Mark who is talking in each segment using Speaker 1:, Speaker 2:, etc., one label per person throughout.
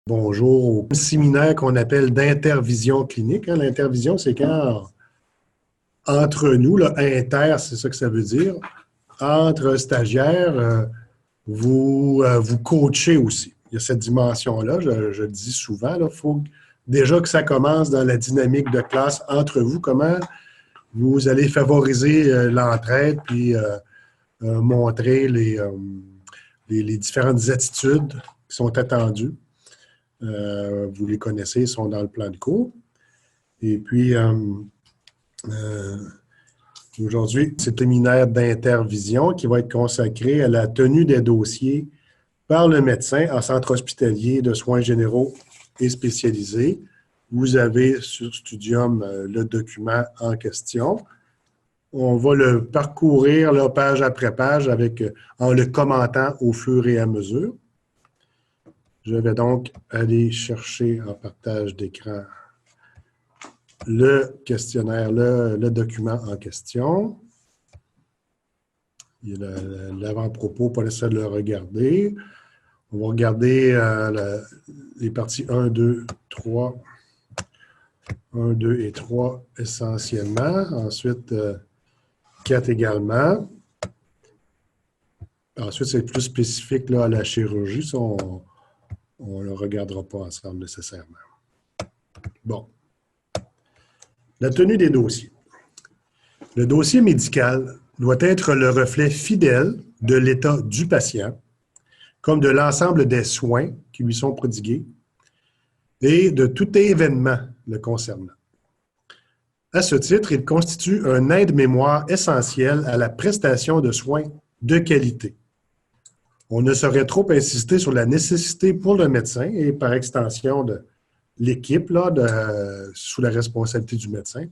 Speaker 1: Bonjour au séminaire qu'on appelle d'intervision clinique. Hein. L'intervision, c'est quand entre nous, là, inter, c'est ça que ça veut dire, entre stagiaires, vous coachez aussi. Il y a cette dimension-là, je le dis souvent, il faut déjà que ça commence dans la dynamique de classe entre vous, comment vous allez favoriser l'entraide, puis montrer les différentes attitudes qui sont attendues. Vous les connaissez, ils sont dans le plan de cours. Et puis, aujourd'hui, c'est le séminaire d'intervision qui va être consacré à la tenue des dossiers par le médecin en centre hospitalier de soins généraux et spécialisés. Vous avez sur Studium le document en question. On va le parcourir là, page après page en le commentant au fur et à mesure. Je vais donc aller chercher en partage d'écran le questionnaire, le document en question. Il y a l'avant-propos, pas nécessaire de le regarder. On va regarder les parties 1, 2, 3. 1, 2 et 3 essentiellement. Ensuite, 4 également. Ensuite, c'est plus spécifique là, à la chirurgie. Ça, on ne le regardera pas ensemble nécessairement. Bon. La tenue des dossiers. Le dossier médical doit être le reflet fidèle de l'état du patient, comme de l'ensemble des soins qui lui sont prodigués et de tout événement le concernant. À ce titre, il constitue un aide-mémoire essentiel à la prestation de soins de qualité. On ne saurait trop insister sur la nécessité pour le médecin et par extension de l'équipe sous la responsabilité du médecin.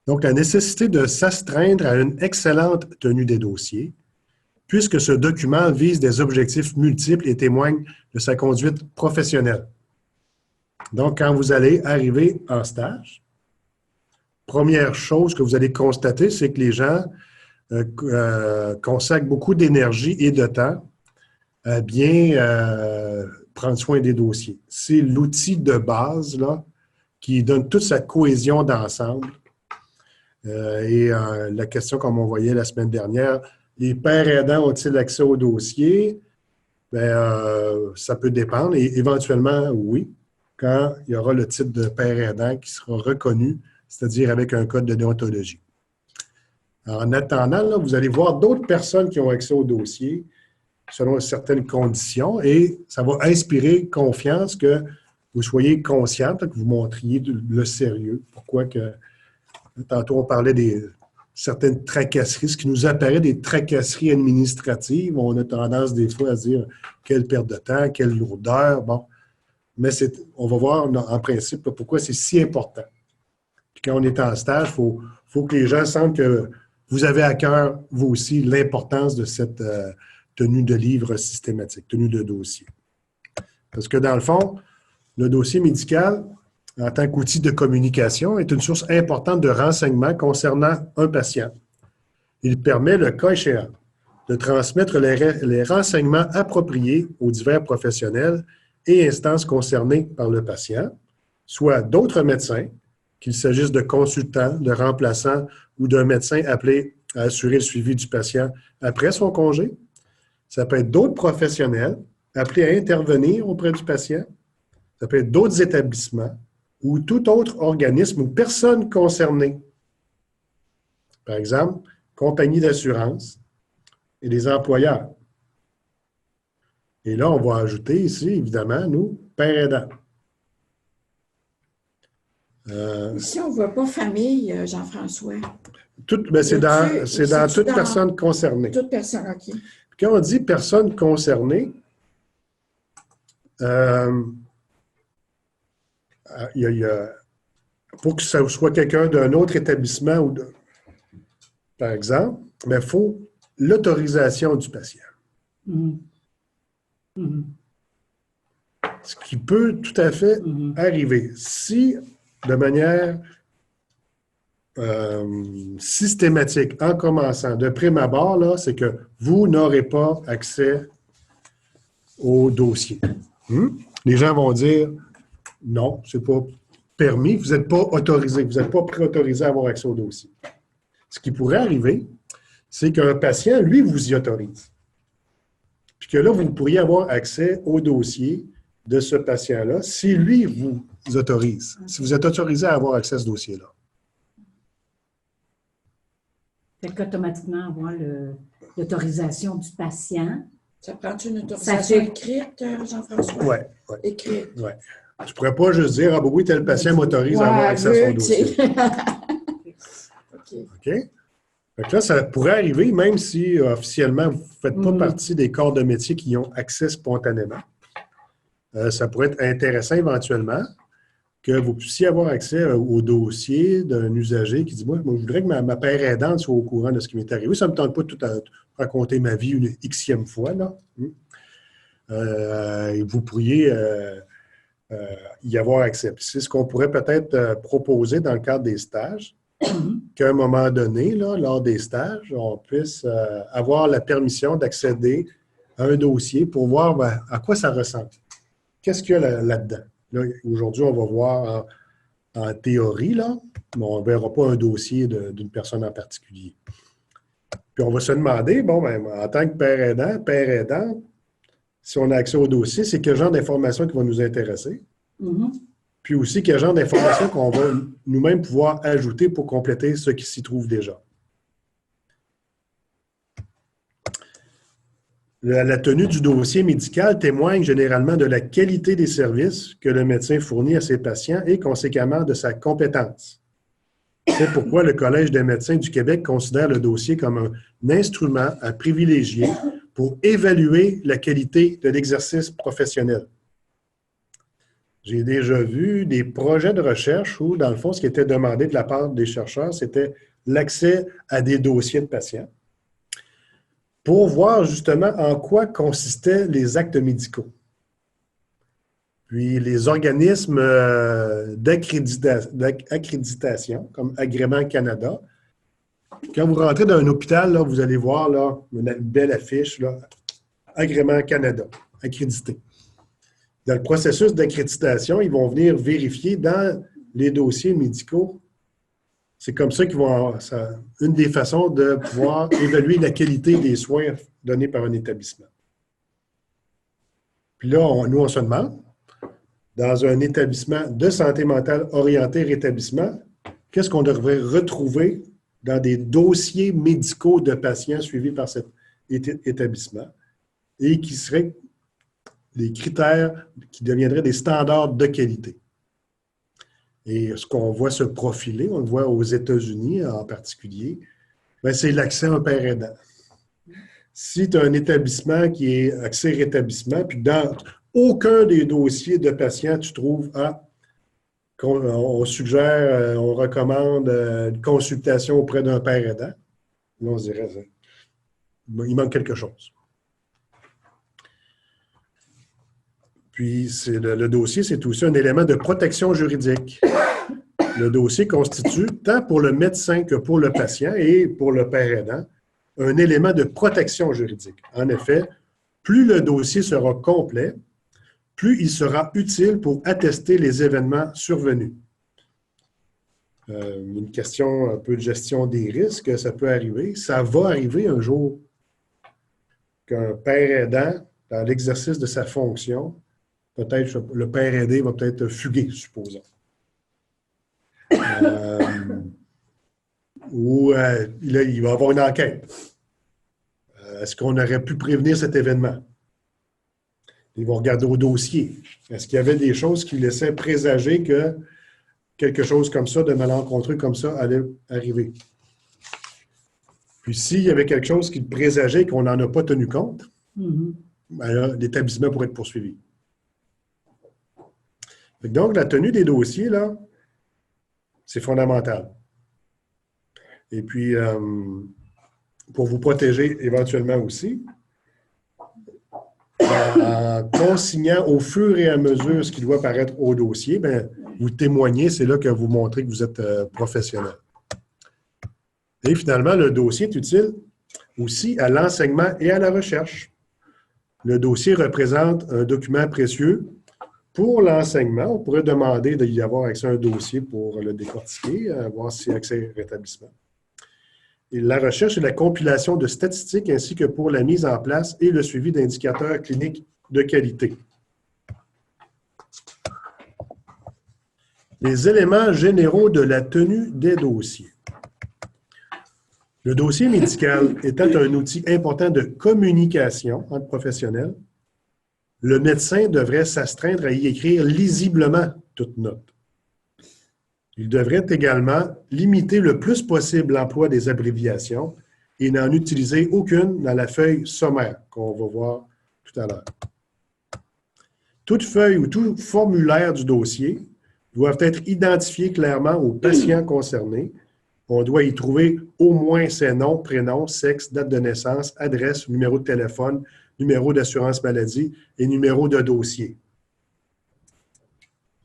Speaker 1: Donc, la nécessité de s'astreindre à une excellente tenue des dossiers, puisque ce document vise des objectifs multiples et témoigne de sa conduite professionnelle. Donc, quand vous allez arriver en stage, première chose que vous allez constater, c'est que les gens consacrent beaucoup d'énergie et de temps à bien prendre soin des dossiers. C'est l'outil de base là, qui donne toute sa cohésion d'ensemble. La question, comme on voyait la semaine dernière, les pères aidants ont-ils accès au dossier? Ça peut dépendre et éventuellement, oui, quand il y aura le titre de père aidant qui sera reconnu, c'est-à-dire avec un code de déontologie. En attendant, là, vous allez voir d'autres personnes qui ont accès au dossier selon certaines conditions et ça va inspirer confiance que vous soyez consciente, que vous montriez le sérieux. Pourquoi que, tantôt on parlait des certaines tracasseries, ce qui nous apparaît des tracasseries administratives. On a tendance des fois à dire quelle perte de temps, quelle lourdeur, bon. Mais on va voir en principe pourquoi c'est si important. Puis quand on est en stage, il faut que les gens sentent que vous avez à cœur, vous aussi, l'importance de cette tenue de livre systématique, tenue de dossier. Parce que dans le fond, le dossier médical, en tant qu'outil de communication, est une source importante de renseignements concernant un patient. Il permet, le cas échéant, de transmettre les renseignements appropriés aux divers professionnels et instances concernées par le patient, soit d'autres médecins, qu'il s'agisse de consultants, de remplaçants ou d'un médecin appelé à assurer le suivi du patient après son congé. Ça peut être d'autres professionnels appelés à intervenir auprès du patient. Ça peut être d'autres établissements ou tout autre organisme ou personne concernée. Par exemple, compagnie d'assurance et des employeurs. Et là, on va ajouter ici, évidemment, nous, père aidant.
Speaker 2: Ici, on ne voit pas famille, Jean-François.
Speaker 1: C'est dans toute personne concernée.
Speaker 2: Toute personne, OK.
Speaker 1: Quand on dit personne concernée, pour que ce soit quelqu'un d'un autre établissement, par exemple, il faut l'autorisation du patient. Ce qui peut tout à fait arriver. Si, de manière systématique, en commençant, de prime abord, là, c'est que vous n'aurez pas accès au dossier. les gens vont dire non, c'est pas permis, vous n'êtes pas autorisé, vous n'êtes pas préautorisé à avoir accès au dossier. Ce qui pourrait arriver, c'est qu'un patient, lui, vous y autorise. Puis que là, vous pourriez avoir accès au dossier de ce patient-là si lui vous autorise, si vous êtes autorisé à avoir accès à ce dossier-là.
Speaker 3: Fait qu'automatiquement, avoir l'autorisation du patient.
Speaker 2: Ça prend une autorisation écrite, Jean-François?
Speaker 1: Oui.
Speaker 2: Écrite.
Speaker 1: Oui. Tu ne pourrais pas juste dire, ah ben oui, tel patient m'autorise à avoir accès à son dossier. OK? Donc là, ça pourrait arriver, même si officiellement, vous ne faites pas partie des corps de métier qui y ont accès spontanément. Ça pourrait être intéressant éventuellement que vous puissiez avoir accès au dossier d'un usager qui dit, moi, je voudrais que ma paire aidante soit au courant de ce qui m'est arrivé. Ça ne me tente pas de tout raconter ma vie une xème fois, là. Et vous pourriez y avoir accès. C'est ce qu'on pourrait peut-être proposer dans le cadre des stages, qu'à un moment donné, là, lors des stages, on puisse avoir la permission d'accéder à un dossier pour voir à quoi ça ressemble. Qu'est-ce qu'il y a là-dedans? Là, aujourd'hui, on va voir en théorie, là, mais on ne verra pas un dossier d'une personne en particulier. Puis on va se demander, bon, ben, en tant que père aidant, si on a accès au dossier, c'est quel genre d'informations qui va nous intéresser. Puis aussi, quel genre d'informations qu'on va nous-mêmes pouvoir ajouter pour compléter ce qui s'y trouve déjà. La tenue du dossier médical témoigne généralement de la qualité des services que le médecin fournit à ses patients et conséquemment de sa compétence. C'est pourquoi le Collège des médecins du Québec considère le dossier comme un instrument à privilégier pour évaluer la qualité de l'exercice professionnel. J'ai déjà vu des projets de recherche où, dans le fond, ce qui était demandé de la part des chercheurs, c'était l'accès à des dossiers de patients pour voir justement en quoi consistaient les actes médicaux. Puis les organismes d'accréditation, comme Agrément Canada, quand vous rentrez dans un hôpital, là, vous allez voir là, une belle affiche, là, Agrément Canada, accrédité. Dans le processus d'accréditation, ils vont venir vérifier dans les dossiers médicaux. C'est comme ça qu'ils vont avoir une des façons de pouvoir évaluer la qualité des soins donnés par un établissement. Puis là, nous, on se demande, dans un établissement de santé mentale orienté rétablissement, qu'est-ce qu'on devrait retrouver dans des dossiers médicaux de patients suivis par cet établissement et qui seraient des critères qui deviendraient des standards de qualité. Et ce qu'on voit se profiler, on le voit aux États-Unis en particulier, c'est l'accès à un père aidant. Si tu as un établissement qui est accès rétablissement, puis dans aucun des dossiers de patients, tu trouves on suggère, on recommande une consultation auprès d'un père aidant, là, on se dirait il manque quelque chose. Puis, le dossier, c'est aussi un élément de protection juridique. Le dossier constitue, tant pour le médecin que pour le patient et pour le père aidant, un élément de protection juridique. En effet, plus le dossier sera complet, plus il sera utile pour attester les événements survenus. Une question un peu de gestion des risques, ça peut arriver. Ça va arriver un jour qu'un père aidant, dans l'exercice de sa fonction, peut-être le père aidé va peut-être fuguer, supposons. Ou il va y avoir une enquête. Est-ce qu'on aurait pu prévenir cet événement? Ils vont regarder au dossier. Est-ce qu'il y avait des choses qui laissaient présager que quelque chose comme ça, de malencontreux comme ça, allait arriver? Puis s'il y avait quelque chose qui présageait et qu'on n'en a pas tenu compte, l'établissement pourrait être poursuivi. Donc, la tenue des dossiers, là, c'est fondamental. Et puis, pour vous protéger éventuellement aussi, en consignant au fur et à mesure ce qui doit paraître au dossier, vous témoignez, c'est là que vous montrez que vous êtes professionnel. Et finalement, le dossier est utile aussi à l'enseignement et à la recherche. Le dossier représente un document précieux Pour l'enseignement, on pourrait demander d'y avoir accès à un dossier pour le décortiquer, voir s'il y a accès au rétablissement. Et la recherche et la compilation de statistiques ainsi que pour la mise en place et le suivi d'indicateurs cliniques de qualité. Les éléments généraux de la tenue des dossiers. Le dossier médical étant un outil important de communication entre professionnels, le médecin devrait s'astreindre à y écrire lisiblement toute note. Il devrait également limiter le plus possible l'emploi des abréviations et n'en utiliser aucune dans la feuille sommaire qu'on va voir tout à l'heure. Toute feuille ou tout formulaire du dossier doivent être identifiés clairement aux patients concernés. On doit y trouver au moins ses noms, prénoms, sexe, date de naissance, adresse, numéro de téléphone, numéro d'assurance maladie et numéro de dossier.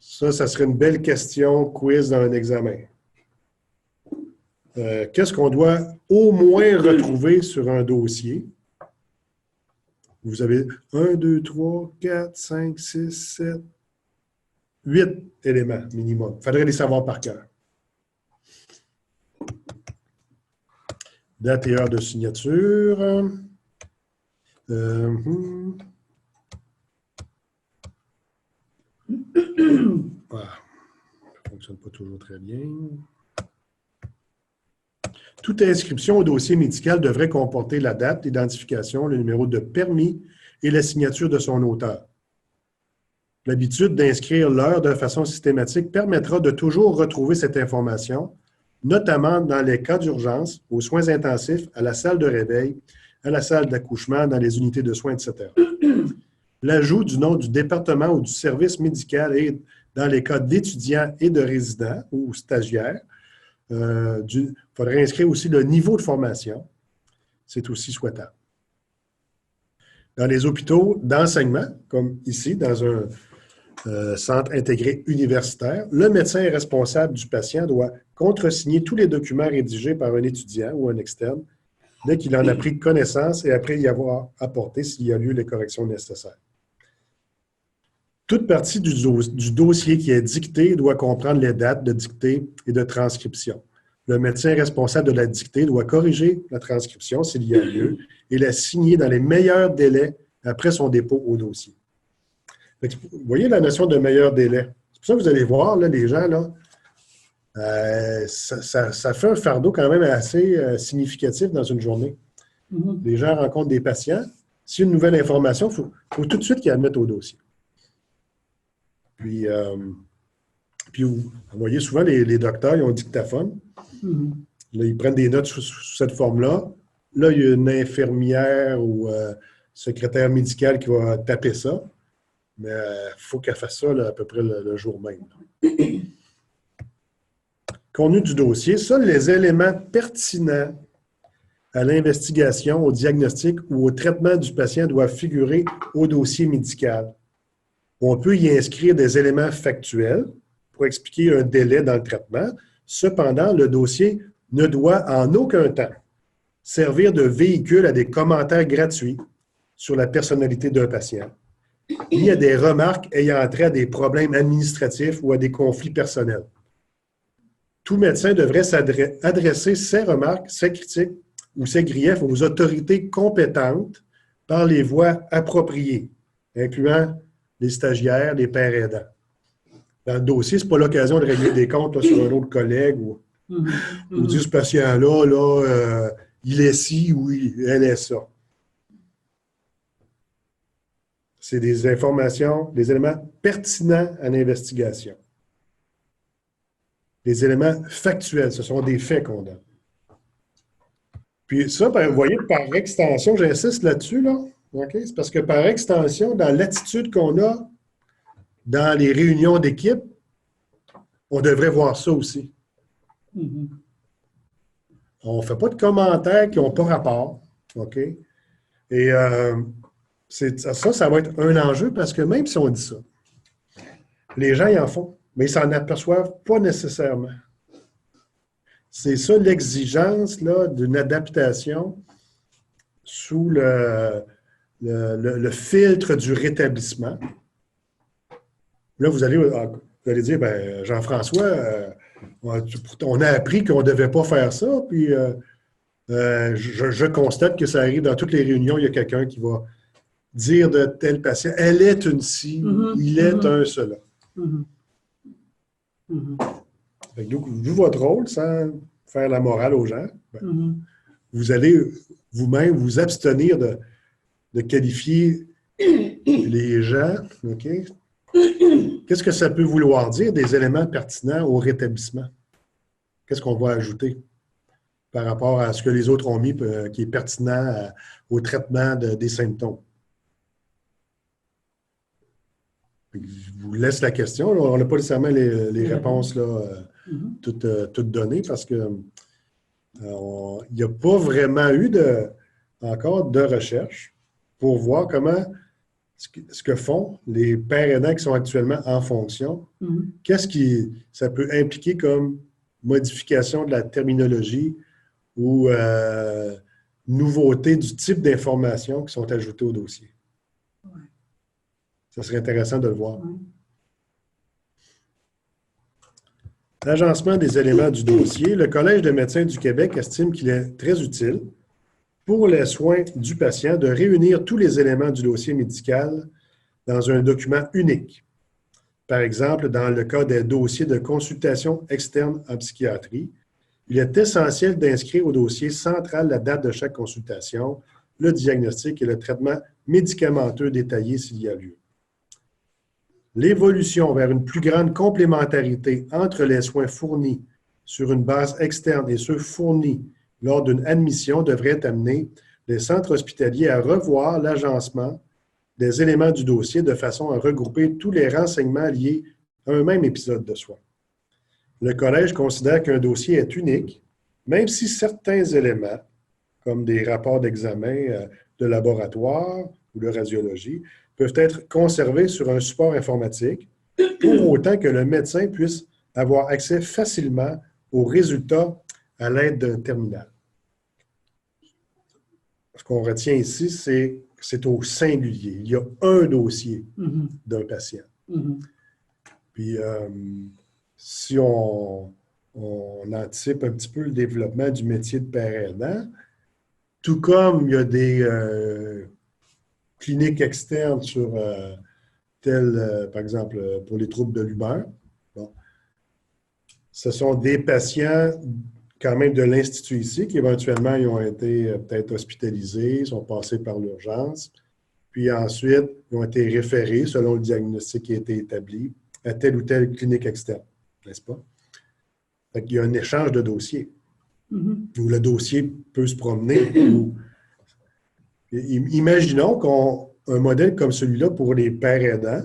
Speaker 1: Ça serait une belle question quiz dans un examen. Qu'est-ce qu'on doit au moins retrouver sur un dossier? Vous avez 1, 2, 3, 4, 5, 6, 7, 8 éléments minimum. Il faudrait les savoir par cœur. Date et heure de signature. Voilà. Ça ne fonctionne pas toujours très bien. Toute inscription au dossier médical devrait comporter la date d'identification, le numéro de permis et la signature de son auteur. L'habitude d'inscrire l'heure de façon systématique permettra de toujours retrouver cette information, notamment dans les cas d'urgence, aux soins intensifs, à la salle de réveil, à la salle d'accouchement, dans les unités de soins, etc. L'ajout du nom du département ou du service médical est dans les cas d'étudiants et de résidents ou stagiaires. Il faudrait inscrire aussi le niveau de formation. C'est aussi souhaitable. Dans les hôpitaux d'enseignement, comme ici, dans un centre intégré universitaire, le médecin responsable du patient doit contresigner tous les documents rédigés par un étudiant ou un externe dès qu'il en a pris connaissance et après y avoir apporté, s'il y a lieu, les corrections nécessaires. Toute partie du dossier qui est dicté doit comprendre les dates de dictée et de transcription. Le médecin responsable de la dictée doit corriger la transcription s'il y a lieu et la signer dans les meilleurs délais après son dépôt au dossier. Vous voyez la notion de meilleur délai. C'est pour ça que vous allez voir, là, les gens, là, ça fait un fardeau quand même assez significatif dans une journée. Les gens rencontrent des patients. S'il y a une nouvelle information, il faut tout de suite qu'ils la mettent au dossier. Puis vous voyez souvent les docteurs, ils ont un dictaphone. Là, ils prennent des notes sous cette forme-là. Là, il y a une infirmière ou secrétaire médicale qui va taper ça. Mais il faut qu'elle fasse ça là, à peu près le jour même. Contenu du dossier, seuls les éléments pertinents à l'investigation, au diagnostic ou au traitement du patient doivent figurer au dossier médical. On peut y inscrire des éléments factuels pour expliquer un délai dans le traitement. Cependant, le dossier ne doit en aucun temps servir de véhicule à des commentaires gratuits sur la personnalité d'un patient, ni à des remarques ayant trait à des problèmes administratifs ou à des conflits personnels. Tout médecin devrait adresser ses remarques, ses critiques ou ses griefs aux autorités compétentes par les voies appropriées, incluant les stagiaires, les pairs aidants. Dans le dossier, ce n'est pas l'occasion de régler des comptes là, sur un autre collègue ou dire ce patient-là, il est ci ou elle est ça. C'est des informations, des éléments pertinents à l'investigation. Des éléments factuels, ce sont des faits qu'on donne. Puis ça, vous voyez, par extension, j'insiste là-dessus, là, okay? C'est parce que par extension, dans l'attitude qu'on a dans les réunions d'équipe, on devrait voir ça aussi. On ne fait pas de commentaires qui n'ont pas rapport. OK? Et ça va être un enjeu parce que même si on dit ça, les gens y en font, mais ils ne s'en aperçoivent pas nécessairement. C'est ça l'exigence d'une adaptation sous le filtre du rétablissement. Là, vous allez dire, ben, Jean-François, on a appris qu'on ne devait pas faire ça, puis je constate que ça arrive dans toutes les réunions, il y a quelqu'un qui va dire de tel patient, elle est une ci, il est un cela. Fait que donc, vous, votre rôle, sans faire la morale aux gens, ben, vous allez vous-même vous abstenir de qualifier les gens, OK? Qu'est-ce que ça peut vouloir dire, des éléments pertinents au rétablissement? Qu'est-ce qu'on va ajouter par rapport à ce que les autres ont mis qui est pertinent au traitement des symptômes? Je vous laisse la question. Là. On n'a pas nécessairement les réponses là, toutes données parce que il n'y a pas vraiment eu encore de recherche pour voir comment ce que font les pères aidants qui sont actuellement en fonction. Qu'est-ce qui ça peut impliquer comme modification de la terminologie ou nouveauté du type d'informations qui sont ajoutées au dossier? Ça serait intéressant de le voir. L'agencement des éléments du dossier. Le Collège de médecins du Québec estime qu'il est très utile pour les soins du patient de réunir tous les éléments du dossier médical dans un document unique. Par exemple, dans le cas des dossiers de consultation externe en psychiatrie, il est essentiel d'inscrire au dossier central la date de chaque consultation, le diagnostic et le traitement médicamenteux détaillé s'il y a lieu. L'évolution vers une plus grande complémentarité entre les soins fournis sur une base externe et ceux fournis lors d'une admission devrait amener les centres hospitaliers à revoir l'agencement des éléments du dossier de façon à regrouper tous les renseignements liés à un même épisode de soins. Le Collège considère qu'un dossier est unique, même si certains éléments, comme des rapports d'examen de laboratoire ou de radiologie, peuvent être conservés sur un support informatique pour autant que le médecin puisse avoir accès facilement aux résultats à l'aide d'un terminal. Ce qu'on retient ici, c'est au singulier. Il y a un dossier d'un patient. Puis, si on anticipe un petit peu le développement du métier de père aidant, tout comme il y a des cliniques externes sur par exemple, pour les troubles de l'humeur. Bon. Ce sont des patients quand même de l'Institut ici qui éventuellement ils ont été peut-être hospitalisés, sont passés par l'urgence, puis ensuite ils ont été référés selon le diagnostic qui a été établi à telle ou telle clinique externe, n'est-ce pas? Fait qu'il y a un échange de dossiers où le dossier peut se promener. Imaginons qu'un modèle comme celui-là pour les pères aidants,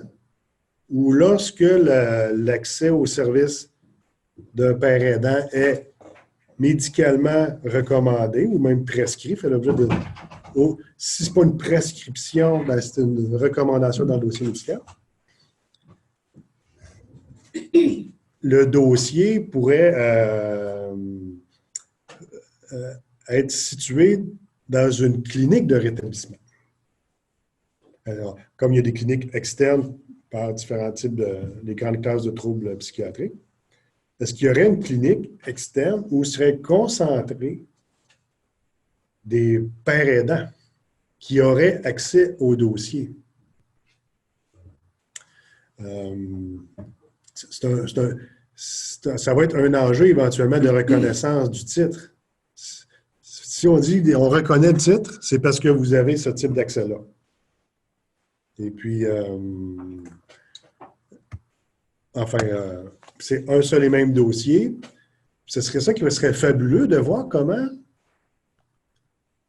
Speaker 1: où lorsque l'accès au service d'un père aidant est médicalement recommandé ou même prescrit, fait l'objet de... si ce n'est pas une prescription, ben c'est une recommandation dans le dossier médical. Le dossier pourrait être situé dans une clinique de rétablissement. Alors, comme il y a des cliniques externes par différents types des grandes classes de troubles psychiatriques, est-ce qu'il y aurait une clinique externe où seraient concentrés des pères aidants qui auraient accès au dossier? Ça va être un enjeu éventuellement de reconnaissance du titre. Si on dit on reconnaît le titre, c'est parce que vous avez ce type d'accès-là. Et puis, c'est un seul et même dossier. Ce serait ça qui serait fabuleux de voir comment,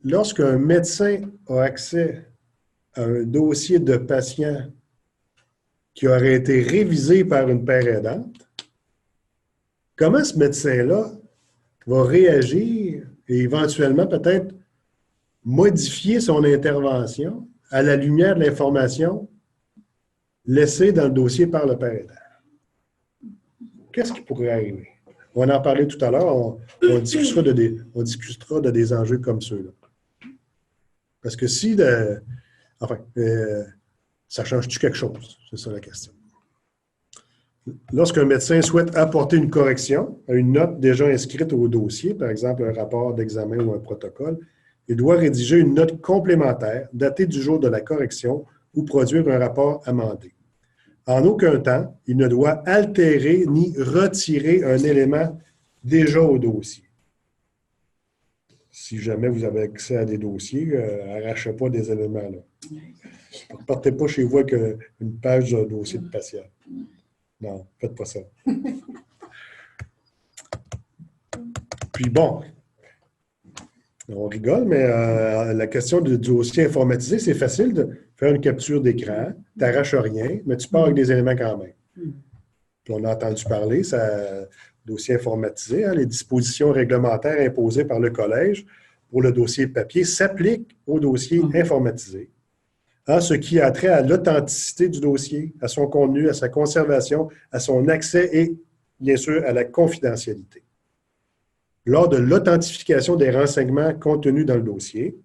Speaker 1: lorsqu'un médecin a accès à un dossier de patient qui aurait été révisé par une père aidante, comment ce médecin-là va réagir et éventuellement peut-être modifier son intervention à la lumière de l'information laissée dans le dossier par le père aidant. Qu'est-ce qui pourrait arriver? On en parlait tout à l'heure, on discutera de des enjeux comme ceux-là. Parce que si, ça change-tu quelque chose? C'est ça la question. Lorsqu'un médecin souhaite apporter une correction à une note déjà inscrite au dossier, par exemple un rapport d'examen ou un protocole, il doit rédiger une note complémentaire datée du jour de la correction ou produire un rapport amendé. En aucun temps, il ne doit altérer ni retirer un élément déjà au dossier. Si jamais vous avez accès à des dossiers, arrachez pas des éléments là. Ne partez pas chez vous avec une page d'un dossier de patient. Non, faites pas ça. Puis bon, on rigole, mais la question du dossier informatisé, c'est facile de faire une capture d'écran, tu n'arraches rien, mais tu pars avec des éléments quand même. Puis on a entendu parler, ça, dossier informatisé, hein, les dispositions réglementaires imposées par le Collège pour le dossier papier s'appliquent au dossier informatisé. Hein, ce qui a trait à l'authenticité du dossier, à son contenu, à sa conservation, à son accès et, bien sûr, à la confidentialité. Lors de l'authentification des renseignements contenus dans le dossier,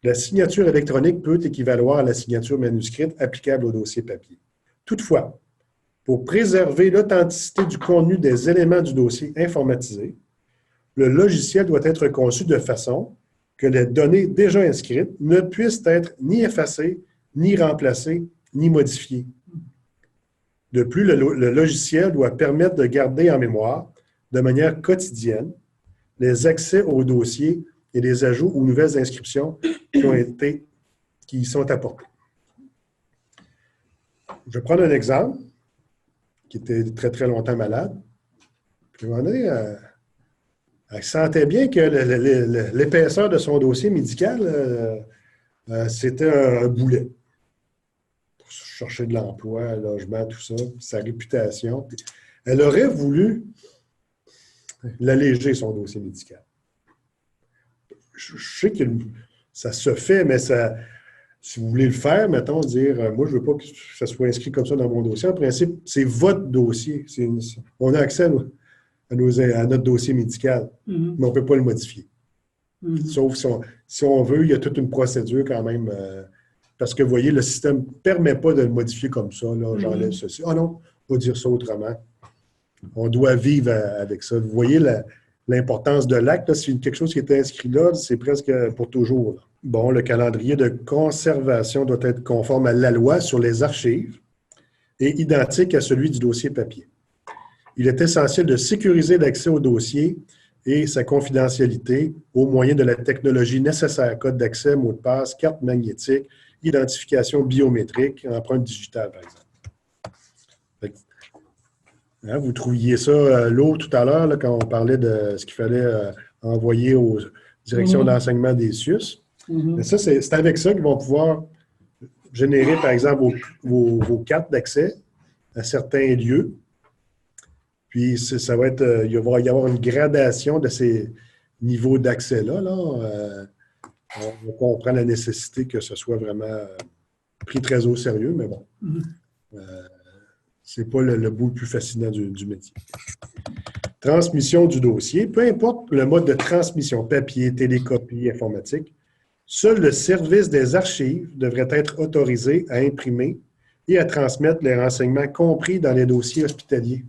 Speaker 1: la signature électronique peut équivaloir à la signature manuscrite applicable au dossier papier. Toutefois, pour préserver l'authenticité du contenu des éléments du dossier informatisé, le logiciel doit être conçu de façon que les données déjà inscrites ne puissent être ni effacées, ni remplacées, ni modifiées. De plus, le logiciel doit permettre de garder en mémoire, de manière quotidienne, les accès au dossier et les ajouts ou nouvelles inscriptions qui y sont apportés. Je vais prendre un exemple qui était très, très longtemps malade. Puis, à un moment donné, elle sentait bien que l'épaisseur de son dossier médical, c'était un boulet. Pour chercher de l'emploi, un logement, tout ça, sa réputation. Puis, elle aurait voulu l'alléger, son dossier médical. Je sais que ça se fait, mais ça, si vous voulez le faire, mettons, dire, moi, je ne veux pas que ça soit inscrit comme ça dans mon dossier. En principe, c'est votre dossier. On a accès à notre dossier médical, mais on ne peut pas le modifier. Sauf si on veut, il y a toute une procédure quand même. Parce que, vous voyez, le système ne permet pas de le modifier comme ça. J'enlève ceci. Ah non, on va dire ça autrement. On doit vivre avec ça. Vous voyez l'importance de l'acte. Si quelque chose qui est inscrit là, c'est presque pour toujours. Là. Bon, le calendrier de conservation doit être conforme à la loi sur les archives et identique à celui du dossier papier. Il est essentiel de sécuriser l'accès au dossier et sa confidentialité au moyen de la technologie nécessaire, code d'accès, mot de passe, carte magnétique, identification biométrique, empreinte digitale, par exemple. Hein, vous trouviez ça lourd tout à l'heure, quand on parlait de ce qu'il fallait envoyer aux directions d'enseignement des SUS. Mais ça, c'est avec ça qu'ils vont pouvoir générer, par exemple, vos cartes d'accès à certains lieux. Puis, ça va être, il va y avoir une gradation de ces niveaux d'accès-là. On comprend la nécessité que ce soit vraiment pris très au sérieux, mais bon. C'est pas le bout le plus fascinant du métier. Transmission du dossier. Peu importe le mode de transmission, papier, télécopie, informatique, seul le service des archives devrait être autorisé à imprimer et à transmettre les renseignements compris dans les dossiers hospitaliers.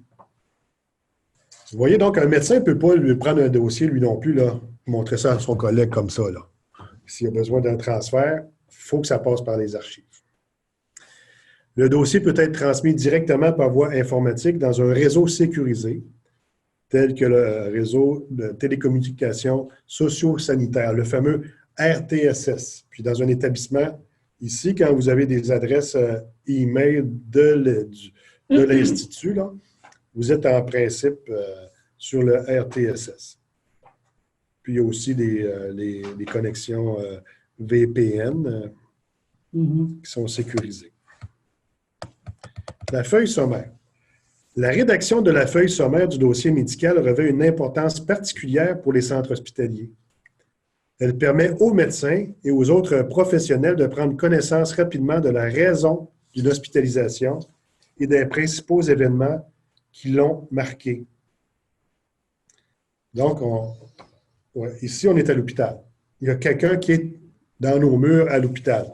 Speaker 1: Vous voyez, donc, un médecin ne peut pas lui prendre un dossier, lui non plus, là, montrer ça à son collègue comme ça. S'il a besoin d'un transfert, il faut que ça passe par les archives. Le dossier peut être transmis directement par voie informatique dans un réseau sécurisé, tel que le réseau de télécommunications socio-sanitaires, le fameux RTSS. Puis dans un établissement, ici, quand vous avez des adresses e-mail de l'Institut, là, vous êtes en principe sur le RTSS. Puis il y a aussi les connexions VPN qui sont sécurisées. La feuille sommaire. La rédaction de la feuille sommaire du dossier médical revêt une importance particulière pour les centres hospitaliers. Elle permet aux médecins et aux autres professionnels de prendre connaissance rapidement de la raison d'une hospitalisation et des principaux événements qui l'ont marqué. Donc, ici, on est à l'hôpital. Il y a quelqu'un qui est dans nos murs à l'hôpital.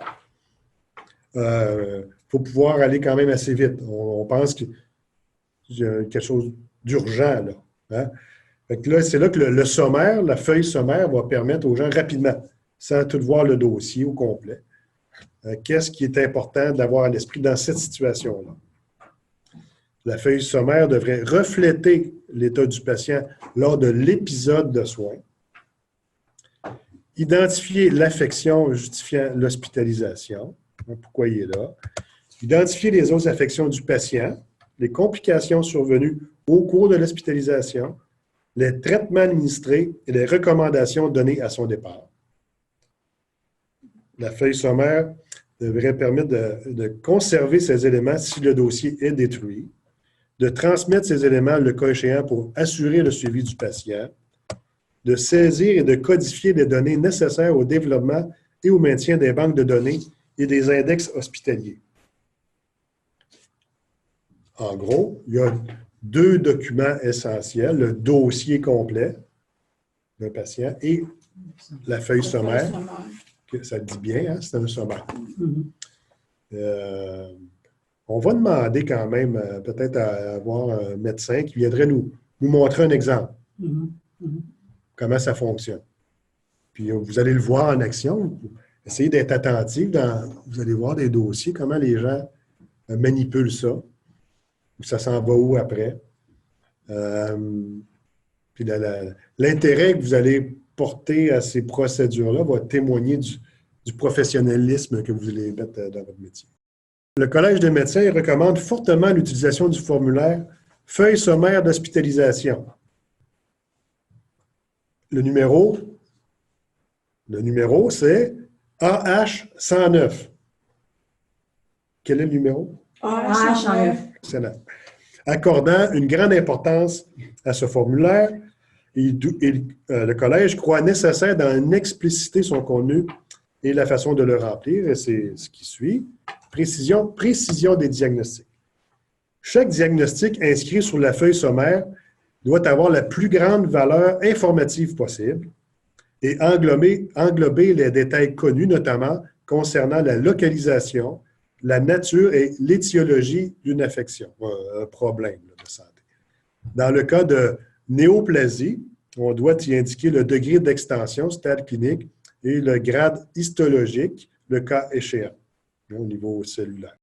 Speaker 1: Il faut pouvoir aller quand même assez vite. On pense que quelque chose d'urgent, là. Hein? Fait que là, c'est là que le sommaire, la feuille sommaire va permettre aux gens rapidement, sans tout voir le dossier au complet, qu'est-ce qui est important d'avoir à l'esprit dans cette situation-là. La feuille sommaire devrait refléter l'état du patient lors de l'épisode de soins, identifier l'affection justifiant l'hospitalisation, pourquoi il est là, identifier les autres affections du patient, les complications survenues au cours de l'hospitalisation, les traitements administrés et les recommandations données à son départ. La feuille sommaire devrait permettre de conserver ces éléments si le dossier est détruit, de transmettre ces éléments le cas échéant pour assurer le suivi du patient, de saisir et de codifier les données nécessaires au développement et au maintien des banques de données et des index hospitaliers. En gros, il y a 2 documents essentiels, le dossier complet d'un patient et la feuille sommaire. Ça le dit bien, hein? C'est un sommaire. On va demander quand même peut-être à avoir un médecin qui viendrait nous montrer un exemple. Comment ça fonctionne. Puis vous allez le voir en action. Essayez d'être attentif. Vous allez voir des dossiers, comment les gens manipulent ça. Ça s'en va où après. Puis l'intérêt que vous allez porter à ces procédures-là va témoigner du professionnalisme que vous allez mettre dans votre métier. Le Collège des médecins recommande fortement l'utilisation du formulaire « Feuille sommaire d'hospitalisation ». Le numéro, c'est AH109. Quel est le numéro?
Speaker 2: AH109.
Speaker 1: Excellent. Accordant une grande importance à ce formulaire, le Collège croit nécessaire d'en expliciter son contenu et la façon de le remplir, et c'est ce qui suit. Précision des diagnostics. Chaque diagnostic inscrit sur la feuille sommaire doit avoir la plus grande valeur informative possible et englober les détails connus, notamment concernant la localisation, la nature et l'étiologie d'une affection, un problème de santé. Dans le cas de néoplasie, on doit y indiquer le degré d'extension, stade clinique, et le grade histologique, le cas échéant, au niveau cellulaire.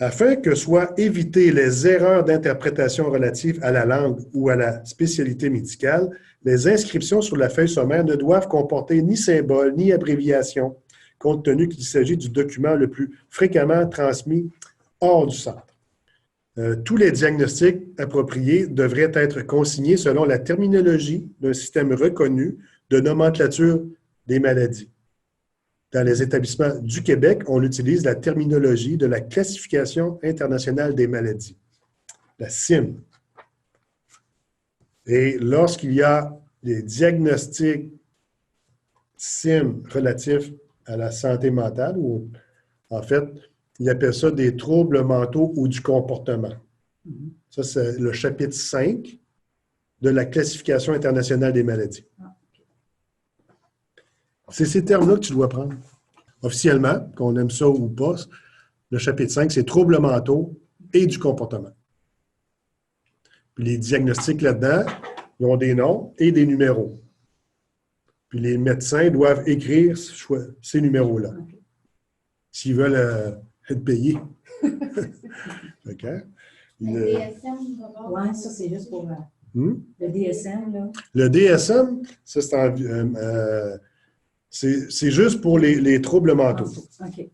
Speaker 1: Afin que soient évitées les erreurs d'interprétation relatives à la langue ou à la spécialité médicale, les inscriptions sur la feuille sommaire ne doivent comporter ni symbole ni abréviation, compte tenu qu'il s'agit du document le plus fréquemment transmis hors du centre. Tous les diagnostics appropriés devraient être consignés selon la terminologie d'un système reconnu de nomenclature des maladies. Dans les établissements du Québec, on utilise la terminologie de la Classification internationale des maladies, la CIM. Et lorsqu'il y a des diagnostics CIM relatifs à la santé mentale, ou en fait, ils appellent ça des troubles mentaux ou du comportement. Ça, c'est le chapitre 5 de la Classification internationale des maladies. C'est ces termes-là que tu dois prendre. Officiellement, qu'on aime ça ou pas, le chapitre 5, c'est troubles mentaux et du comportement. Puis les diagnostics là-dedans, ils ont des noms et des numéros. Puis les médecins doivent écrire ces numéros-là, s'ils veulent être payés. OK?
Speaker 4: Le DSM,
Speaker 3: Oui, ça, c'est juste pour le DSM, là.
Speaker 1: Le DSM, ça, c'est juste pour les troubles mentaux.
Speaker 3: OK.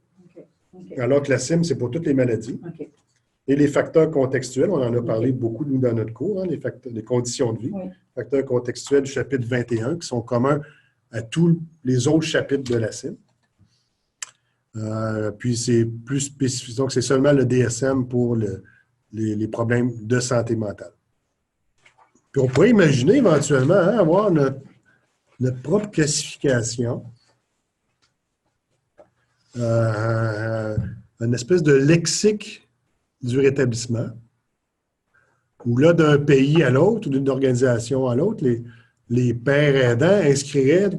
Speaker 1: Alors que la CIM, c'est pour toutes les maladies.
Speaker 3: OK.
Speaker 1: Et les facteurs contextuels, on en a parlé beaucoup, nous, dans notre cours, hein, les conditions de vie.
Speaker 3: Oui.
Speaker 1: Facteurs contextuels du chapitre 21, qui sont communs à tous les autres chapitres de la CIM. Puis c'est plus spécifique, donc c'est seulement le DSM pour les problèmes de santé mentale. Puis on pourrait imaginer éventuellement avoir notre propre classification, une espèce de lexique du rétablissement, où là, d'un pays à l'autre ou d'une organisation à l'autre, les pères aidants inscriraient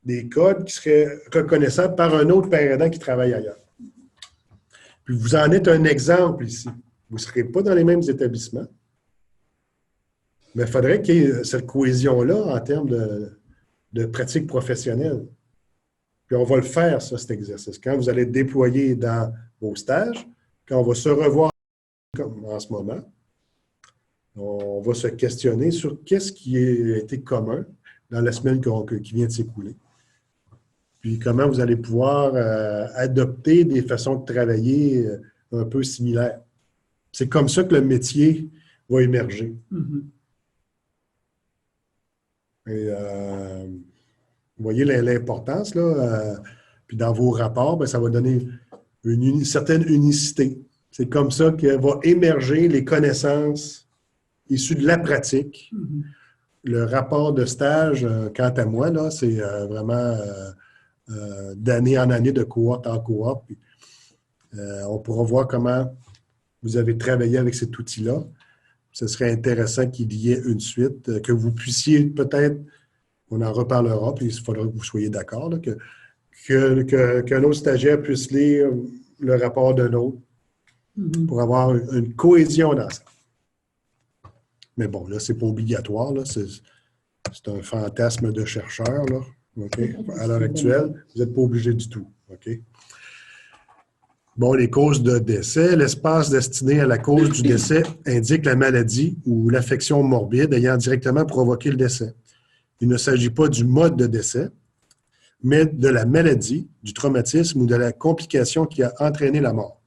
Speaker 1: des codes qui seraient reconnaissables par un autre père aidant qui travaille ailleurs. Puis vous en êtes un exemple ici. Vous ne serez pas dans les mêmes établissements. Mais il faudrait qu'il y ait cette cohésion-là en termes de pratique professionnelle. Puis on va le faire, ça, cet exercice. Quand vous allez être déployé dans vos stages, quand on va se revoir comme en ce moment, on va se questionner sur qu'est-ce qui a été commun dans la semaine qui vient de s'écouler. Puis comment vous allez pouvoir adopter des façons de travailler un peu similaires. C'est comme ça que le métier va émerger.
Speaker 3: Mm-hmm.
Speaker 1: Et, vous voyez l'importance, là. Puis dans vos rapports, bien, ça va donner une certaine unicité. C'est comme ça que va émerger les connaissances issues de la pratique.
Speaker 3: Mm-hmm. Le
Speaker 1: rapport de stage, quant à moi, là, c'est vraiment d'année en année, de cohorte en cohorte. Puis, on pourra voir comment vous avez travaillé avec cet outil-là. Ce serait intéressant qu'il y ait une suite, que vous puissiez peut-être, on en reparlera, puis il faudra que vous soyez d'accord, là, qu'un autre stagiaire puisse lire le rapport d'un autre pour avoir une cohésion dans ça. Mais bon, là, c'est pas obligatoire, là. C'est un fantasme de chercheur, là. OK? À l'heure actuelle, vous n'êtes pas obligé du tout. OK? Bon, les causes de décès. L'espace destiné à la cause du décès indique la maladie ou l'affection morbide ayant directement provoqué le décès. Il ne s'agit pas du mode de décès, mais de la maladie, du traumatisme ou de la complication qui a entraîné la mort.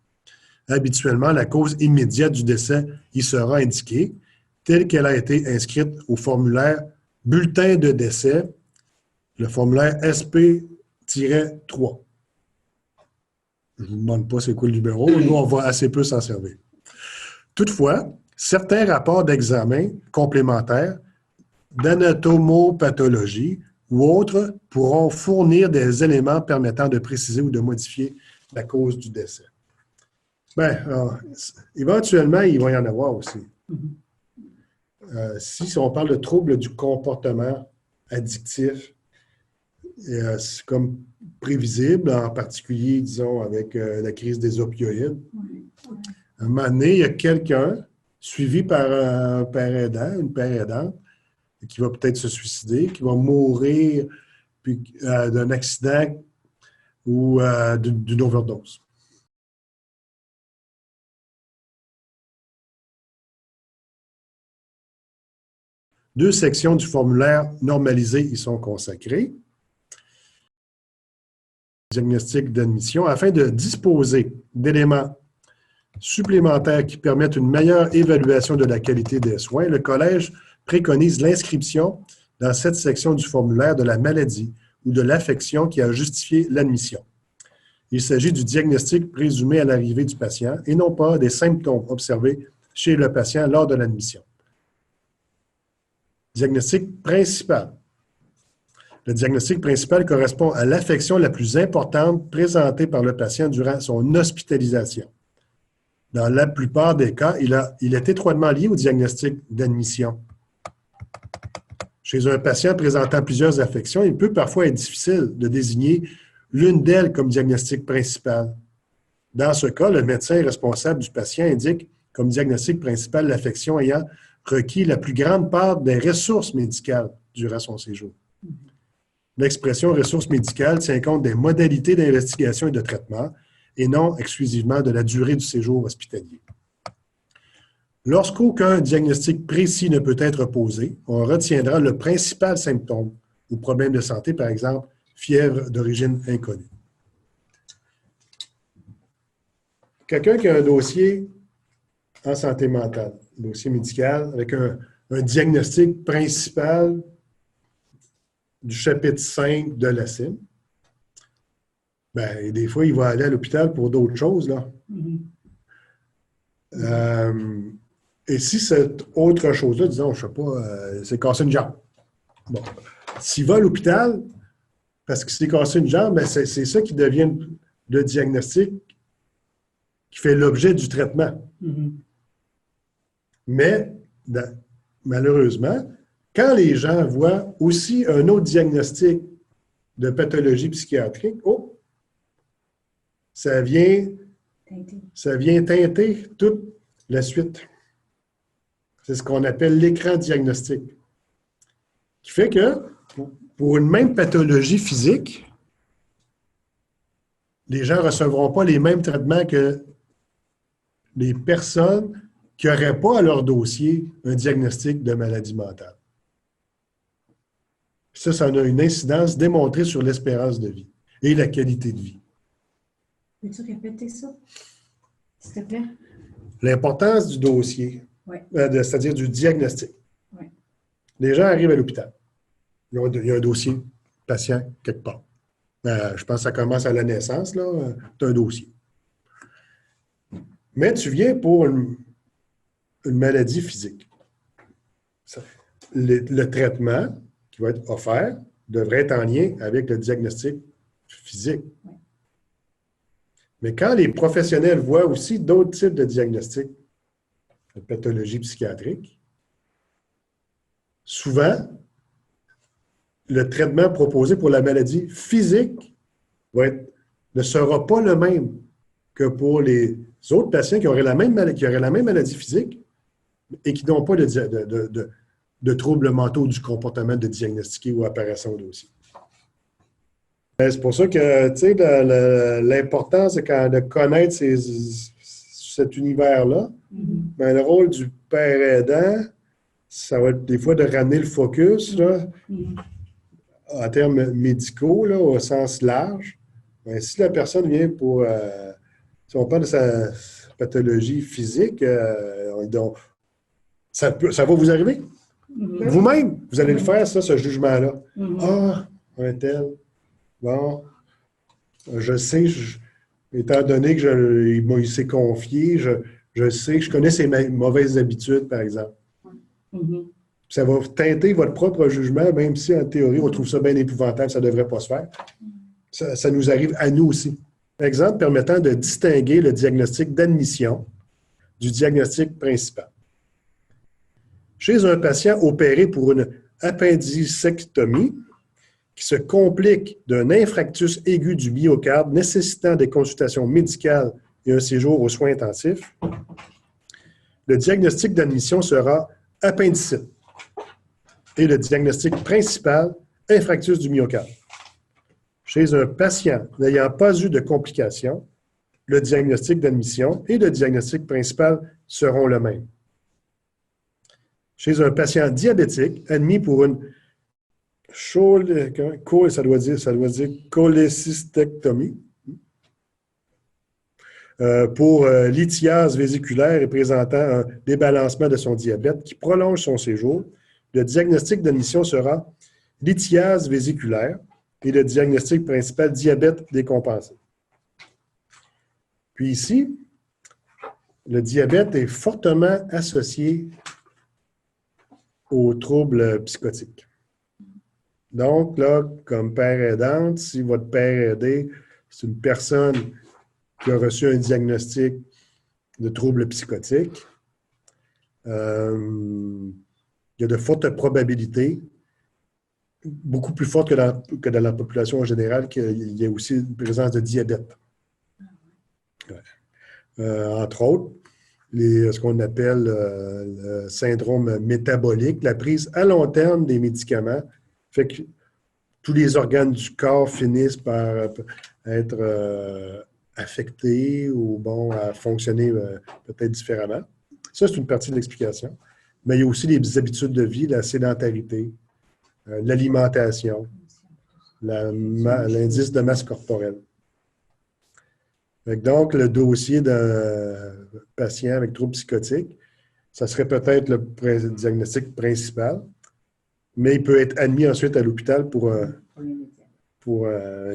Speaker 1: Habituellement, la cause immédiate du décès y sera indiquée, telle qu'elle a été inscrite au formulaire bulletin de décès, le formulaire SP-3. Je ne vous demande pas c'est quoi le numéro, nous, on va assez peu s'en servir. Toutefois, certains rapports d'examen complémentaires d'anatomopathologie ou autres pourront fournir des éléments permettant de préciser ou de modifier la cause du décès. Bien, éventuellement, il va y en avoir aussi. Si on parle de troubles du comportement addictif, c'est comme prévisible, en particulier, disons, avec la crise des opioïdes. À un moment donné, il y a quelqu'un suivi par un père aidant, une père aidante, qui va peut-être se suicider, qui va mourir d'un accident ou d'une overdose. Deux sections du formulaire normalisé y sont consacrées. Diagnostic d'admission, afin de disposer d'éléments supplémentaires qui permettent une meilleure évaluation de la qualité des soins, le Collège préconise l'inscription dans cette section du formulaire de la maladie ou de l'affection qui a justifié l'admission. Il s'agit du diagnostic présumé à l'arrivée du patient et non pas des symptômes observés chez le patient lors de l'admission. Diagnostic principal. Le diagnostic principal correspond à l'affection la plus importante présentée par le patient durant son hospitalisation. Dans la plupart des cas, il est étroitement lié au diagnostic d'admission. Chez un patient présentant plusieurs affections, il peut parfois être difficile de désigner l'une d'elles comme diagnostic principal. Dans ce cas, le médecin responsable du patient indique comme diagnostic principal l'affection ayant requis la plus grande part des ressources médicales durant son séjour. L'expression ressources médicales tient compte des modalités d'investigation et de traitement et non exclusivement de la durée du séjour hospitalier. Lorsqu'aucun diagnostic précis ne peut être posé, on retiendra le principal symptôme ou problème de santé, par exemple, fièvre d'origine inconnue. Quelqu'un qui a un dossier en santé mentale, un dossier médical, avec un diagnostic principal du chapitre 5 de la CIM, bien, des fois, il va aller à l'hôpital pour d'autres choses, là. Et si cette autre chose-là, disons, je ne sais pas, c'est cassé une jambe. Bon. S'il va à l'hôpital, parce qu'il s'est cassé une jambe, bien, c'est ça qui devient le diagnostic qui fait l'objet du traitement. Mais, malheureusement, quand les gens voient aussi un autre diagnostic de pathologie psychiatrique, ça vient Ça vient teinter toute la suite. C'est ce qu'on appelle l'écran diagnostique. Qui fait que, pour une même pathologie physique, les gens ne recevront pas les mêmes traitements que les personnes qui n'auraient pas à leur dossier un diagnostic de maladie mentale. Ça a une incidence démontrée sur l'espérance de vie et la qualité de vie.
Speaker 3: Peux-tu répéter ça, s'il te plaît?
Speaker 1: L'importance du dossier,
Speaker 3: Oui.
Speaker 1: C'est-à-dire du diagnostic.
Speaker 3: Oui.
Speaker 1: Les gens arrivent à l'hôpital. Il y a un dossier patient quelque part. Je pense que ça commence à la naissance, là. Tu as un dossier. Mais tu viens pour une maladie physique. Le traitement qui va être offert devrait être en lien avec le diagnostic physique.
Speaker 3: Oui.
Speaker 1: Mais quand les professionnels voient aussi d'autres types de diagnostics, de pathologie psychiatrique, souvent, le traitement proposé pour la maladie physique ne sera pas le même que pour les autres patients qui auraient la même maladie physique et qui n'ont pas de troubles mentaux du comportement de diagnostiquer ou apparaissant au dossier. C'est pour ça que, tu sais, l'importance de connaître cet univers-là, ben, le rôle du père aidant, ça va être des fois de ramener le focus, là, en termes médicaux, là, au sens large. Ben, si la personne vient pour... si on parle de sa pathologie physique, ça va vous arriver. Vous-même, vous allez le faire, ça, ce jugement-là. Ah, un tel. Bon, je sais, étant donné qu'il s'est confié, je sais, je connais ses mauvaises habitudes, par exemple. Ça va teinter votre propre jugement, même si, en théorie, on trouve ça bien épouvantable, ça ne devrait pas se faire. Ça nous arrive à nous aussi. Exemple permettant de distinguer le diagnostic d'admission du diagnostic principal. Chez un patient opéré pour une appendicectomie qui se complique d'un infarctus aigu du myocarde nécessitant des consultations médicales et un séjour aux soins intensifs, le diagnostic d'admission sera appendicite et le diagnostic principal, infarctus du myocarde. Chez un patient n'ayant pas eu de complications, le diagnostic d'admission et le diagnostic principal seront le même. Chez un patient diabétique admis pour une cholécystectomie, pour lithiase vésiculaire et présentant un débalancement de son diabète qui prolonge son séjour, le diagnostic d'admission sera lithiase vésiculaire et le diagnostic principal diabète décompensé. Puis ici, le diabète est fortement associé aux troubles psychotiques. Donc, là, comme père aidante, si votre père aidé, c'est une personne qui a reçu un diagnostic de troubles psychotiques, il y a de fortes probabilités, beaucoup plus fortes que dans la population en général, qu'il y ait aussi une présence de diabète. Entre autres, ce qu'on appelle le syndrome métabolique, la prise à long terme des médicaments fait que tous les organes du corps finissent par être affectés ou à fonctionner peut-être différemment. Ça, c'est une partie de l'explication. Mais il y a aussi les habitudes de vie, la sédentarité, l'alimentation, l'indice de masse corporelle. Donc, le dossier d'un patient avec trouble psychotique, ça serait peut-être le diagnostic principal, mais il peut être admis ensuite à l'hôpital pour un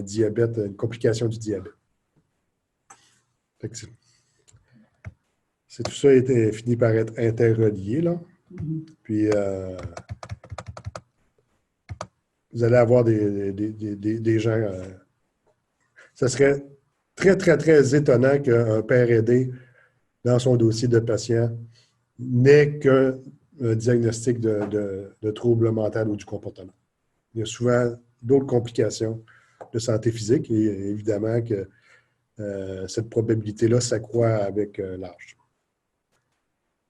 Speaker 1: diabète, une complication du diabète. Tout ça a fini par être interrelié, là. Puis, vous allez avoir des gens... ça serait très, très, très étonnant qu'un père aidé, dans son dossier de patient, n'ait qu'un diagnostic de trouble mental ou du comportement. Il y a souvent d'autres complications de santé physique et évidemment que cette probabilité-là s'accroît avec l'âge.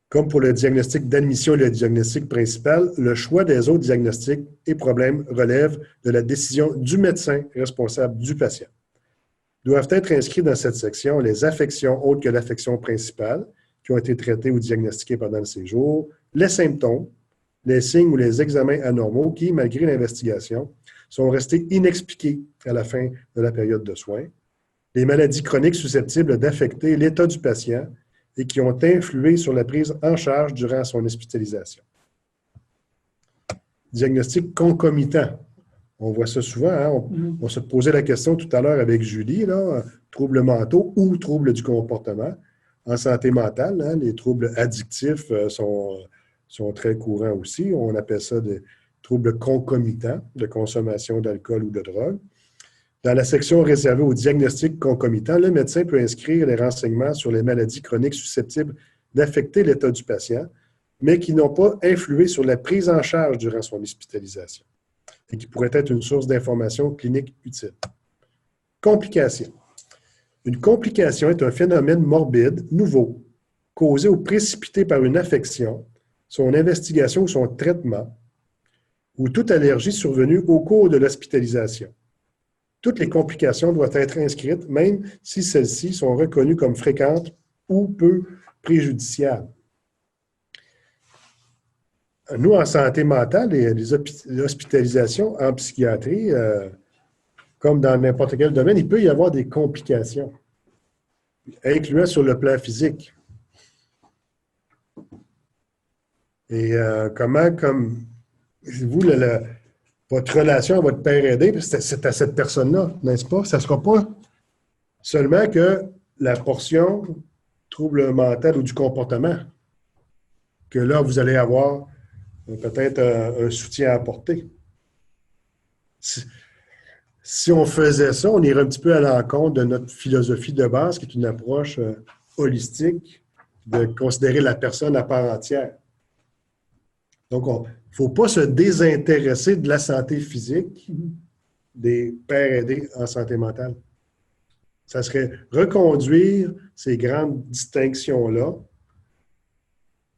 Speaker 1: Comme pour le diagnostic d'admission et le diagnostic principal, le choix des autres diagnostics et problèmes relève de la décision du médecin responsable du patient. Doivent être inscrits dans cette section les affections autres que l'affection principale qui ont été traitées ou diagnostiquées pendant le séjour, les symptômes, les signes ou les examens anormaux qui, malgré l'investigation, sont restés inexpliqués à la fin de la période de soins, les maladies chroniques susceptibles d'affecter l'état du patient et qui ont influé sur la prise en charge durant son hospitalisation. Diagnostic concomitant. On voit ça souvent. Hein? On se posait la question tout à l'heure avec Julie, là, troubles mentaux ou troubles du comportement. En santé mentale, hein, les troubles addictifs sont très courants aussi. On appelle ça des troubles concomitants de consommation d'alcool ou de drogue. Dans la section réservée au diagnostic concomitant, le médecin peut inscrire les renseignements sur les maladies chroniques susceptibles d'affecter l'état du patient, mais qui n'ont pas influé sur la prise en charge durant son hospitalisation et qui pourraient être une source d'information clinique utile. Complications. Une complication est un phénomène morbide, nouveau, causé ou précipité par une affection, son investigation ou son traitement, ou toute allergie survenue au cours de l'hospitalisation. Toutes les complications doivent être inscrites, même si celles-ci sont reconnues comme fréquentes ou peu préjudiciables. Nous, en santé mentale, les hospitalisations en psychiatrie, comme dans n'importe quel domaine, il peut y avoir des complications, incluant sur le plan physique. Et comme vous, votre relation à votre père aidé, c'est à cette personne-là, n'est-ce pas? Ça ne sera pas seulement que la portion trouble mental ou du comportement, que là, vous allez avoir peut-être un soutien à apporter. Si on faisait ça, on irait un petit peu à l'encontre de notre philosophie de base, qui est une approche holistique, de considérer la personne à part entière. Donc, il ne faut pas se désintéresser de la santé physique des pères aidés en santé mentale. Ça serait reconduire ces grandes distinctions-là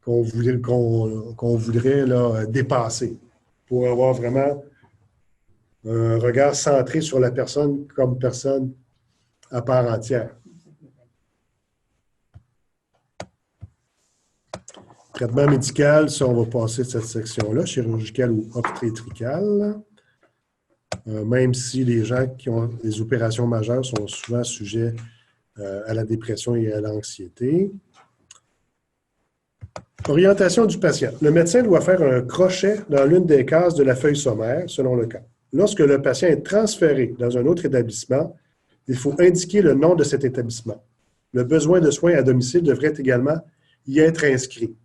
Speaker 1: qu'on voudrait là, dépasser pour avoir vraiment un regard centré sur la personne comme personne à part entière. Traitement médical, ça, on va passer de cette section-là, chirurgical ou obstétrical. Même si les gens qui ont des opérations majeures sont souvent sujets à la dépression et à l'anxiété. Orientation du patient. Le médecin doit faire un crochet dans l'une des cases de la feuille sommaire, selon le cas. Lorsque le patient est transféré dans un autre établissement, il faut indiquer le nom de cet établissement. Le besoin de soins à domicile devrait également y être inscrit.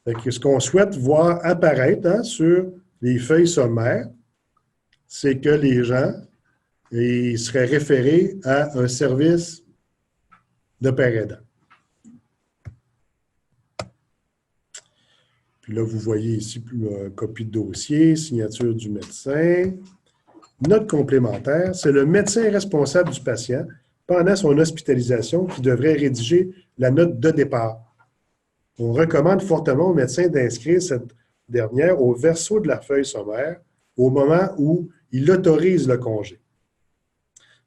Speaker 1: Ce qu'on souhaite voir apparaître sur les feuilles sommaires, c'est que les gens seraient référés à un service de père aidant. Puis là, vous voyez ici copie de dossier, signature du médecin. Note complémentaire, c'est le médecin responsable du patient pendant son hospitalisation qui devrait rédiger la note de départ. On recommande fortement au médecin d'inscrire cette dernière au verso de la feuille sommaire au moment où il autorise le congé.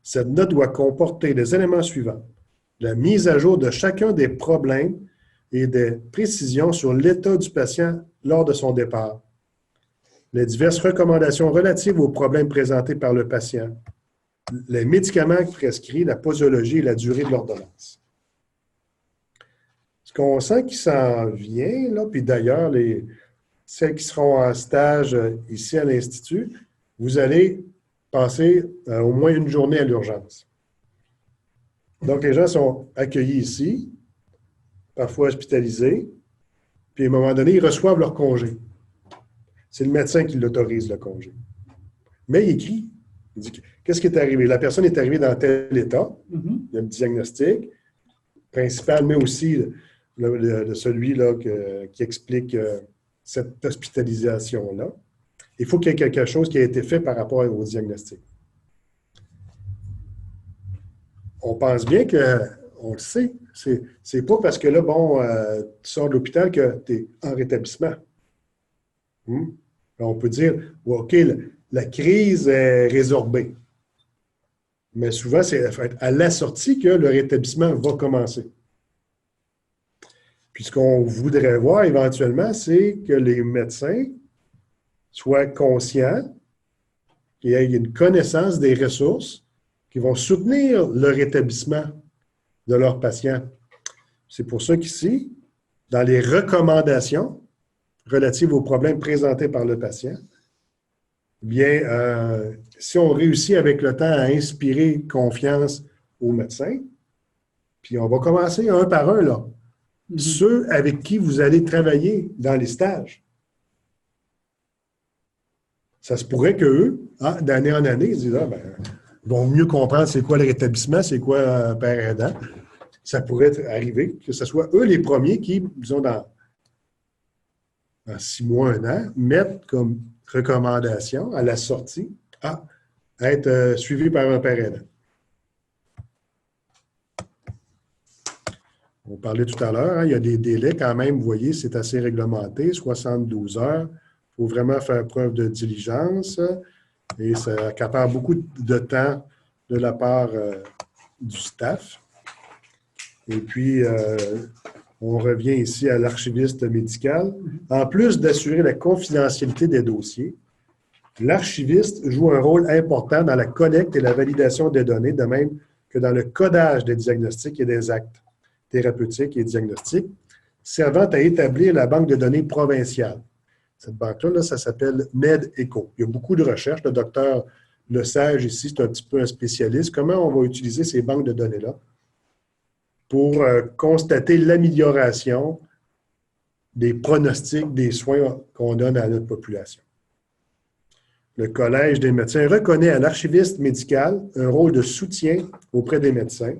Speaker 1: Cette note doit comporter les éléments suivants. La mise à jour de chacun des problèmes et des précisions sur l'état du patient lors de son départ. Les diverses recommandations relatives aux problèmes présentés par le patient. Les médicaments prescrits, la posologie et la durée de l'ordonnance. Ce qu'on sent qui s'en vient, là, puis d'ailleurs, celles qui seront en stage ici à l'Institut, vous allez passer au moins une journée à l'urgence. Donc, les gens sont accueillis ici, parfois hospitalisés, puis à un moment donné, ils reçoivent leur congé. C'est le médecin qui l'autorise, le congé. Mais il écrit, il dit, qu'est-ce qui est arrivé? La personne est arrivée dans tel état, il y a un diagnostic principal, mais aussi de celui-là qui explique cette hospitalisation-là. Il faut qu'il y ait quelque chose qui a été fait par rapport au diagnostic. on pense bien qu'on le sait. C'est pas parce que là, bon, tu sors de l'hôpital que tu es en rétablissement. On peut dire, OK, la crise est résorbée. Mais souvent, c'est à la sortie que le rétablissement va commencer. Puis ce qu'on voudrait voir éventuellement, c'est que les médecins soient conscients qu'il y ait une connaissance des ressources qui vont soutenir le rétablissement de leurs patients. C'est pour ça qu'ici, dans les recommandations relatives aux problèmes présentés par le patient, bien, si on réussit avec le temps à inspirer confiance aux médecins, puis on va commencer un par un, là. Ceux avec qui vous allez travailler dans les stages. Ça se pourrait qu'eux, d'année en année, ils disent, ils vont mieux comprendre c'est quoi le rétablissement, c'est quoi un père aidant. Ça pourrait arriver que ce soit eux les premiers qui, disons, dans 6 mois, 1 an, mettent comme recommandation à la sortie à être suivi par un père aidant. On parlait tout à l'heure, il y a des délais quand même, vous voyez, c'est assez réglementé, 72 heures. Il faut vraiment faire preuve de diligence et ça accapare beaucoup de temps de la part du staff. Et puis, on revient ici à l'archiviste médical. En plus d'assurer la confidentialité des dossiers, l'archiviste joue un rôle important dans la collecte et la validation des données, de même que dans le codage des diagnostics et des actes thérapeutiques et diagnostiques, servant à établir la banque de données provinciale. Cette banque-là, ça s'appelle MedEco. Il y a beaucoup de recherches. Le docteur Lesage, ici, c'est un petit peu un spécialiste. Comment on va utiliser ces banques de données-là pour constater l'amélioration des pronostics des soins qu'on donne à notre population? Le Collège des médecins reconnaît à l'archiviste médical un rôle de soutien auprès des médecins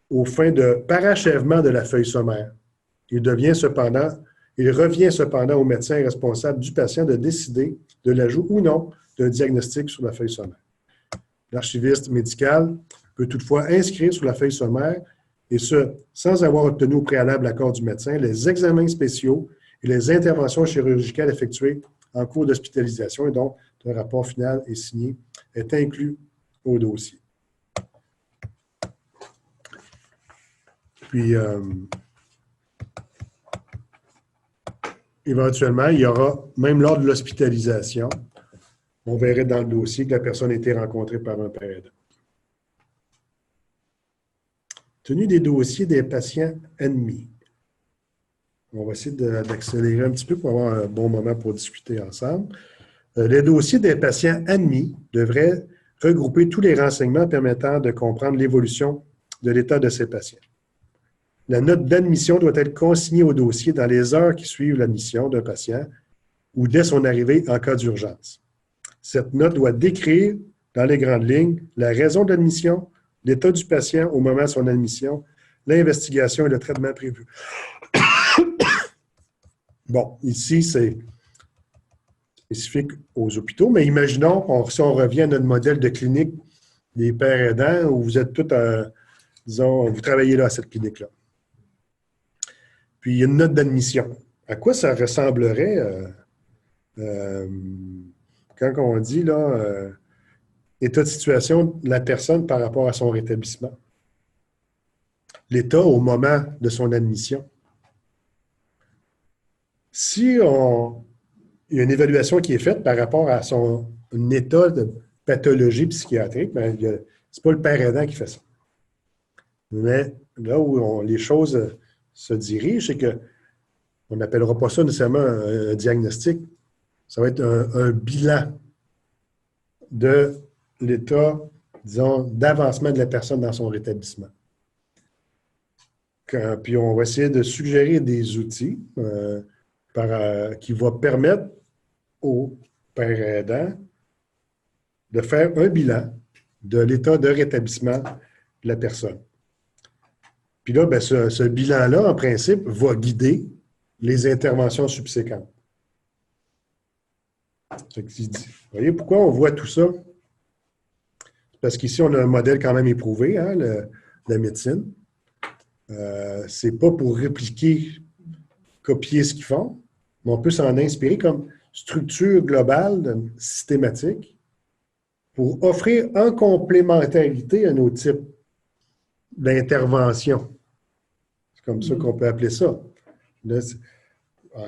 Speaker 1: aux fins de parachèvement de la feuille sommaire. Il revient cependant au médecin responsable du patient de décider de l'ajout ou non d'un diagnostic sur la feuille sommaire. L'archiviste médical peut toutefois inscrire sur la feuille sommaire, et ce, sans avoir obtenu au préalable l'accord du médecin, les examens spéciaux et les interventions chirurgicales effectuées en cours d'hospitalisation, et donc un rapport final est signé, est inclus au dossier. Puis, éventuellement, il y aura, même lors de l'hospitalisation, on verrait dans le dossier que la personne a été rencontrée par un père aidant. Tenue des dossiers des patients admis. On va essayer d'accélérer un petit peu pour avoir un bon moment pour discuter ensemble. Les dossiers des patients admis devraient regrouper tous les renseignements permettant de comprendre l'évolution de l'état de ces patients. La note d'admission doit être consignée au dossier dans les heures qui suivent l'admission d'un patient ou dès son arrivée en cas d'urgence. Cette note doit décrire, dans les grandes lignes, la raison de l'admission, l'état du patient au moment de son admission, l'investigation et le traitement prévu. Bon, ici, c'est spécifique aux hôpitaux, mais imaginons, si on revient à notre modèle de clinique des pères aidants, où vous êtes tous, disons, vous travaillez là à cette clinique-là. Puis, il y a une note d'admission. À quoi ça ressemblerait quand on dit, là, état de situation de la personne par rapport à son rétablissement? L'état au moment de son admission. Si il y a une évaluation qui est faite par rapport à son état de pathologie psychiatrique, bien, ce n'est pas le père aidant qui fait ça. Mais là où les choses se dirigent, c'est qu'on n'appellera pas ça nécessairement un diagnostic. Ça va être un bilan de l'état, disons, d'avancement de la personne dans son rétablissement. Puis on va essayer de suggérer des outils qui vont permettre au père aidant de faire un bilan de l'état de rétablissement de la personne. Puis là, bien, ce bilan-là, en principe, va guider les interventions subséquentes. Vous voyez pourquoi on voit tout ça? parce qu'ici, on a un modèle quand même éprouvé, hein, la médecine. C'est pas pour répliquer, copier ce qu'ils font, mais on peut s'en inspirer comme structure globale, systématique, pour offrir en complémentarité à nos types d'intervention. C'est comme ça qu'on peut appeler ça. Là,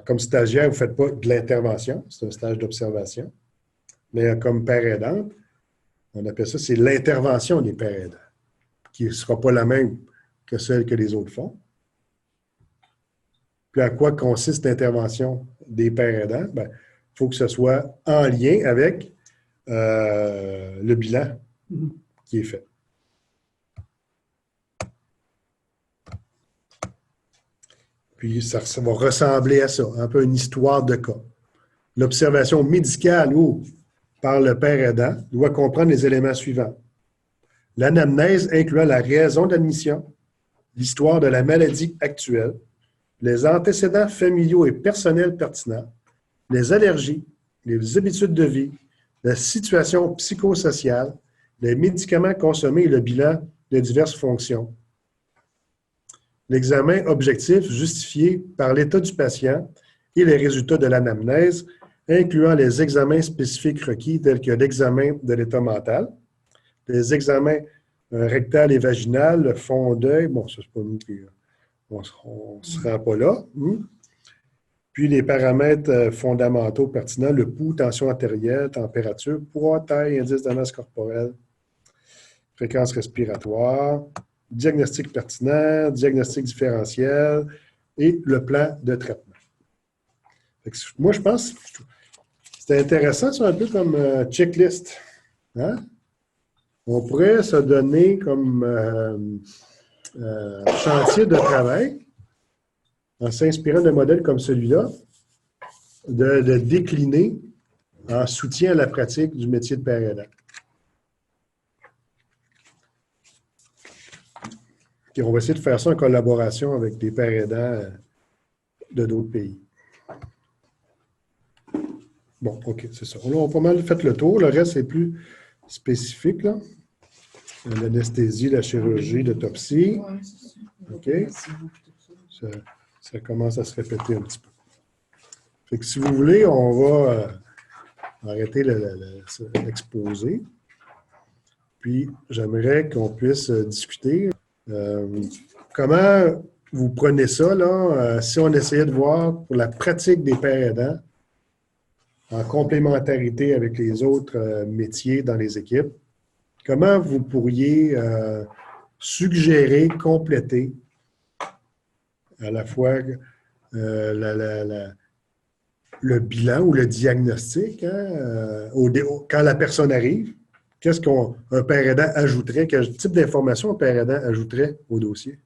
Speaker 1: comme stagiaire, vous ne faites pas de l'intervention, c'est un stage d'observation. Mais comme père aidante, on appelle ça, c'est l'intervention des pères aidants, qui ne sera pas la même que celle que les autres font. Puis à quoi consiste l'intervention des pères aidants? Bien, il faut que ce soit en lien avec le bilan qui est fait. Puis ça va ressembler à ça, un peu une histoire de cas. L'observation médicale par le père aidant doit comprendre les éléments suivants. L'anamnèse incluant la raison d'admission, l'histoire de la maladie actuelle, les antécédents familiaux et personnels pertinents, les allergies, les habitudes de vie, la situation psychosociale, les médicaments consommés et le bilan de diverses fonctions. L'examen objectif justifié par l'état du patient et les résultats de l'anamnèse, incluant les examens spécifiques requis tels que l'examen de l'état mental, les examens rectal et vaginal, le fond d'œil, bon, ça c'est pas nous qui... On ne se rend pas là. Puis les paramètres fondamentaux pertinents, le pouls, tension artérielle, température, poids, taille, indice de masse corporelle, fréquence respiratoire, diagnostic pertinent, diagnostic différentiel et le plan de traitement. Moi, je pense que c'est intéressant, c'est un peu comme checklist. Hein? On pourrait se donner comme chantier de travail, en s'inspirant d'un modèle comme celui-là, de décliner en soutien à la pratique du métier de père aidant. Et on va essayer de faire ça en collaboration avec des pères aidants de d'autres pays. Bon, OK, c'est ça. Là, on a pas mal fait le tour. Le reste, c'est plus spécifique, là. L'anesthésie, la chirurgie, l'autopsie. OK? Ça commence à se répéter un petit peu. Fait que si vous voulez, on va arrêter l'exposé. Puis, j'aimerais qu'on puisse discuter. Comment vous prenez ça, là, si on essayait de voir pour la pratique des pères aidants, en complémentarité avec les autres métiers dans les équipes, comment vous pourriez suggérer, compléter à la fois le bilan ou le diagnostic hein, quand la personne arrive? Qu'est-ce qu'un père aidant ajouterait? Quel type d'information un père aidant ajouterait au dossier?